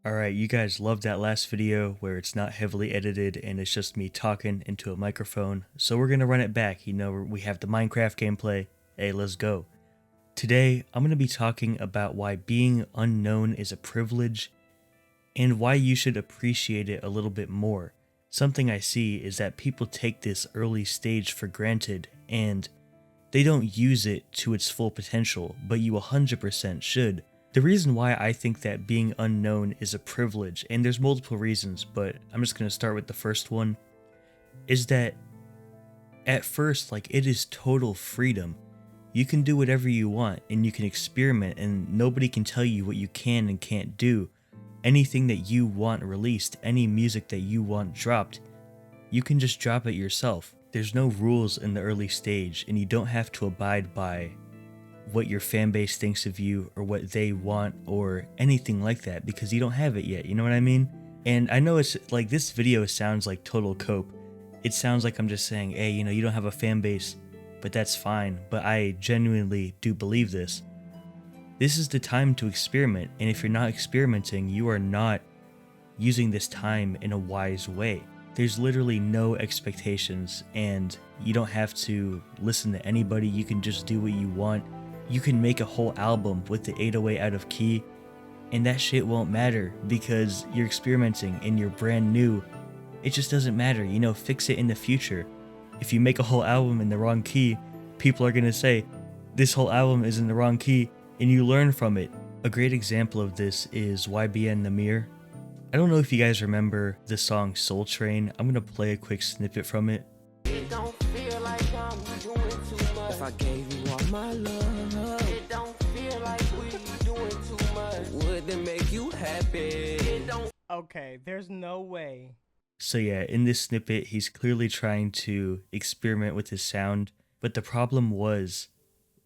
Alright, you guys loved that last video where it's not heavily edited and it's just me talking into a microphone, so we're gonna run it back. We have the Minecraft gameplay. Hey, let's go. Today, I'm gonna be talking about why being unknown is a privilege and why you should appreciate it a little bit more. Something I see is that people take this early stage for granted and they don't use it to its full potential, but you 100% should. The reason why I think that being unknown is a privilege, and there's multiple reasons, but I'm just going to start with the first one, is that at first, it is total freedom. You can do whatever you want, and you can experiment, and nobody can tell you what you can and can't do. Anything that you want released, any music that you want dropped, you can just drop it yourself. There's no rules in the early stage, and you don't have to abide by what your fan base thinks of you or what they want or anything like that, because you don't have it yet, you know what I mean? And I know it's like this video sounds like total cope. It sounds like I'm just saying, hey, you don't have a fan base, but that's fine. But I genuinely do believe this. This is the time to experiment, and if you're not experimenting, you are not using this time in a wise way. There's literally no expectations, and you don't have to listen to anybody. You can just do what you want. You can make a whole album with the 808 out of key, and that shit won't matter because you're experimenting and you're brand new. It just doesn't matter, fix it in the future. If you make a whole album in the wrong key, people are gonna say, this whole album is in the wrong key, and you learn from it. A great example of this is YBN Nahmir. I don't know if you guys remember the song Soul Train. I'm gonna play a quick snippet from it. It don't feel like I'm doing too much. If I gave you all my love, it don't feel like we doing too much. Would it make you happy? It don't. Okay, there's no way. So yeah, in this snippet, he's clearly trying to experiment with his sound, but the problem was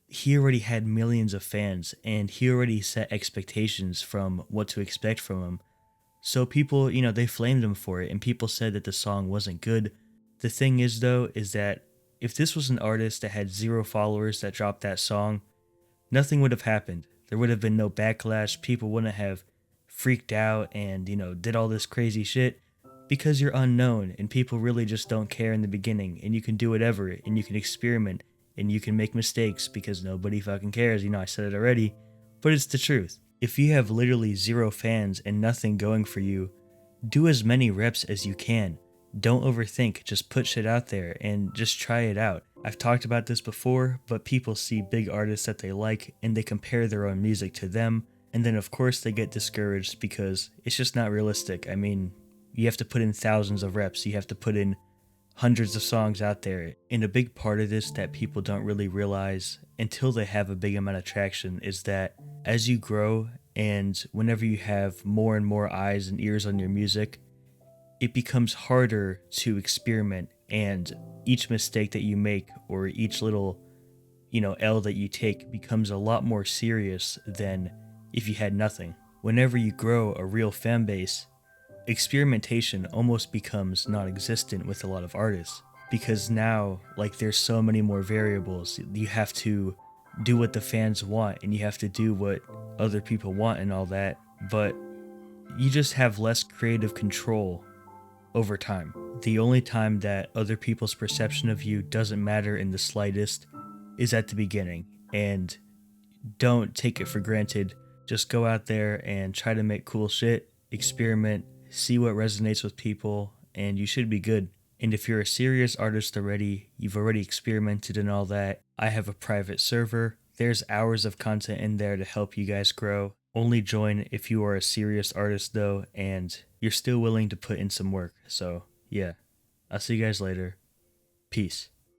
he already had millions of fans and he already set expectations from what to expect from him. So people, they flamed him for it, and people said that the song wasn't good. The thing is though, is that if this was an artist that had 0 followers that dropped that song, nothing would have happened. There would have been no backlash, people wouldn't have freaked out and, did all this crazy shit, because you're unknown and people really just don't care in the beginning, and you can do whatever, and you can experiment, and you can make mistakes because nobody fucking cares. I said it already, but it's the truth. If you have literally 0 fans and nothing going for you, do as many reps as you can. Don't overthink, just put shit out there and just try it out. I've talked about this before, but people see big artists that they like and they compare their own music to them, and then of course they get discouraged because it's just not realistic. You have to put in thousands of reps, you have to put in hundreds of songs out there, and a big part of this that people don't really realize until they have a big amount of traction is that as you grow and whenever you have more and more eyes and ears on your music, it becomes harder to experiment, and each mistake that you make or each little, L that you take becomes a lot more serious than if you had nothing. Whenever you grow a real fan base, experimentation almost becomes non-existent with a lot of artists, because now there's so many more variables. You have to do what the fans want and you have to do what other people want and all that, but you just have less creative control over time. The only time that other people's perception of you doesn't matter in the slightest is at the beginning, and don't take it for granted. Just go out there and try to make cool shit, experiment, see what resonates with people, and you should be good. And if you're a serious artist already, you've already experimented and all that, I have a private server. There's hours of content in there to help you guys grow. Only join if you are a serious artist though, and you're still willing to put in some work. So yeah, I'll see you guys later. Peace.